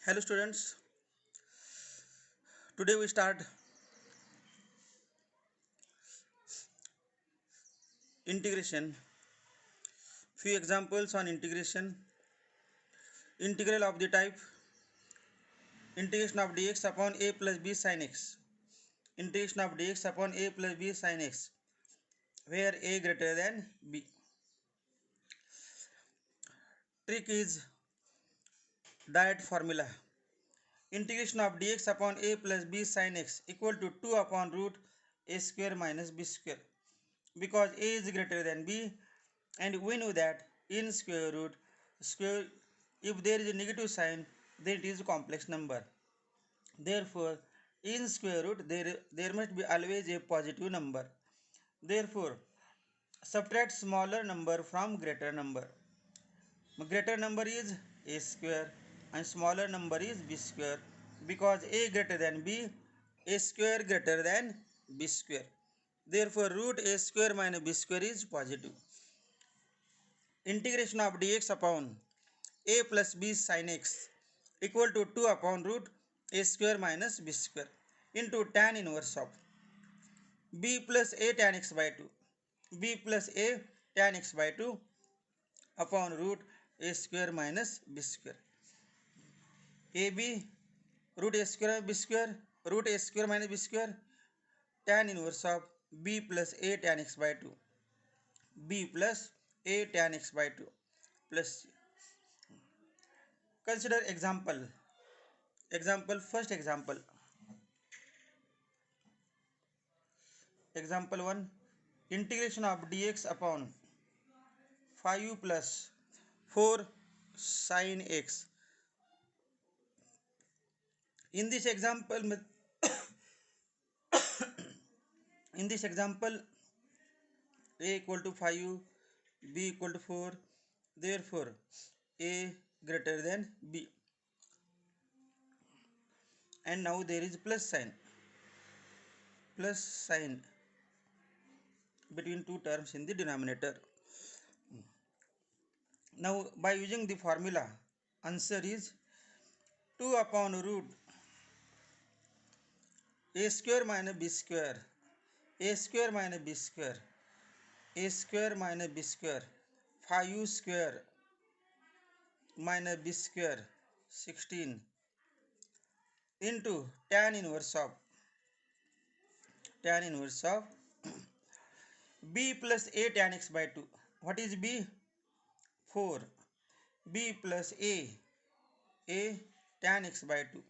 Hello students, today we start integration. Few examples on integration. Integral of the type integration of dx upon a plus b sin x. Integration of dx upon a plus b sin x, where a greater than b. Trick is direct formula. Integration of dx upon a plus b sin x equal to 2 upon root a square minus b square. Because a is greater than b, and we know that in square root square, if there is a negative sign, then it is a complex number. Therefore in square root there must be always a positive number. Therefore subtract smaller number from greater number. Greater number is a square and smaller number is b square. Because a greater than b, a square greater than b square. Therefore root a square minus b square is positive. Integration of dx upon a plus b sin x equal to 2 upon root a square minus b square into tan inverse of b plus a tan x by 2. B plus a tan x by 2 upon root a square minus b square. AB root a square b square, root a square minus b square, tan inverse of b plus a tan x by 2. B plus a tan x by 2 plus. Consider example. First example. Example 1. Integration of dx upon 5 plus 4 sin x. In this example, a equal to 5, b equal to 4. Therefore, a greater than b. And now there is plus sign between two terms in the denominator. Now by using the formula, answer is 2 upon root a square minus b square, a square minus b square, a square minus b square, 5 square minus b square 16 into tan inverse of b plus a tan x by 2. What is b? 4. B plus a tan x by 2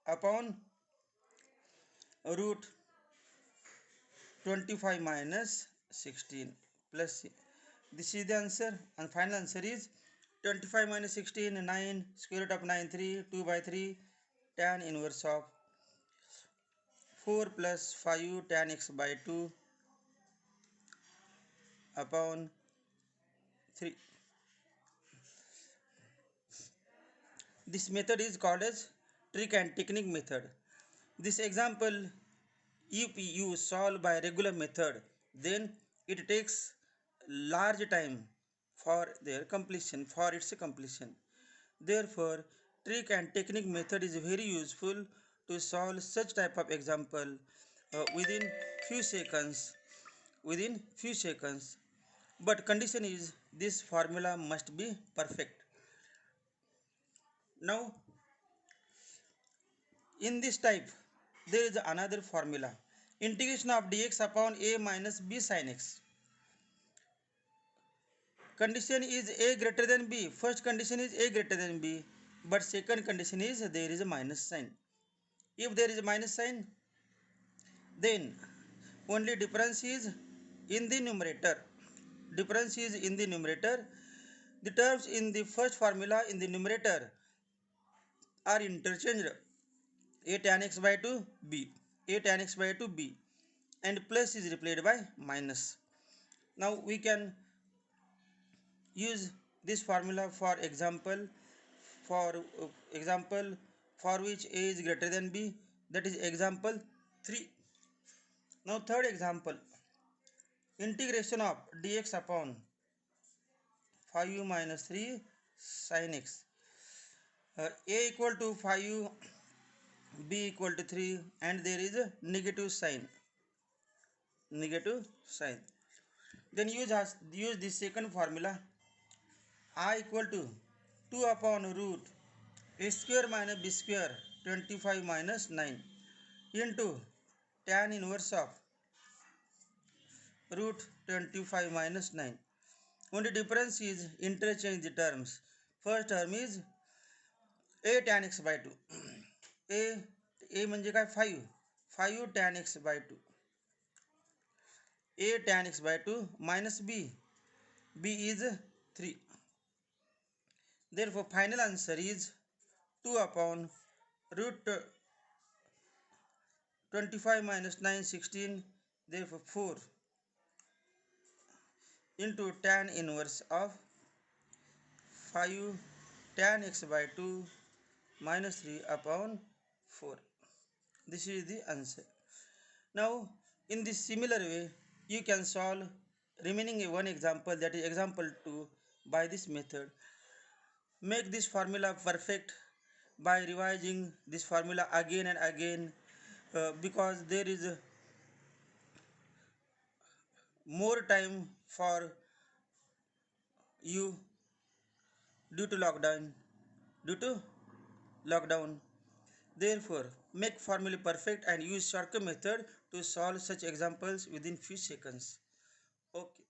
upon root 25 minus 16 plus c. This is the answer, and final answer is 25 minus 16 9, square root of 9 3, 2 by 3, tan inverse of 4 plus 5 tan x by 2 upon 3. This method is called as trick and technique method. This example, if you solve by regular method, then it takes large time for its completion. Therefore trick and technique method is very useful to solve such type of example within few seconds. But condition is this formula must be perfect. Now in this type there is another formula, integration of dx upon a minus b sin x. Condition is a greater than b. First condition is a greater than b, but second condition is there is a minus sign. If there is a minus sign, then only difference is in the numerator. The terms in the first formula in the numerator are interchanged. A tan x by 2 b, a tan x by 2 b, and plus is replaced by minus. Now we can use this formula for example for which a is greater than b, that is example 3. Now third example, integration of dx upon 5 minus 3 sin x A equal to 5, B equal to 3, and there is a negative sign. Negative sign. Then use the second formula. I equal to 2 upon root a square minus b square 25 minus 9 into tan inverse of root 25 minus 9. Only difference is interchange the terms. First term is a tan x by 2. a a म्हणजे काय 5 tan x by 2. A tan x by 2 minus b is 3. Therefore final answer is 2 upon root 25 minus 9 16. Therefore 4 into tan inverse of 5 tan x by 2 minus 3 upon 4. This is the answer. Now in this similar way you can solve remaining one example, that is example 2, by this method. Make this formula perfect by revising this formula again and again, because there is more time for you due to lockdown. Therefore make formula perfect and use shortcut method to solve such examples within few seconds. Okay.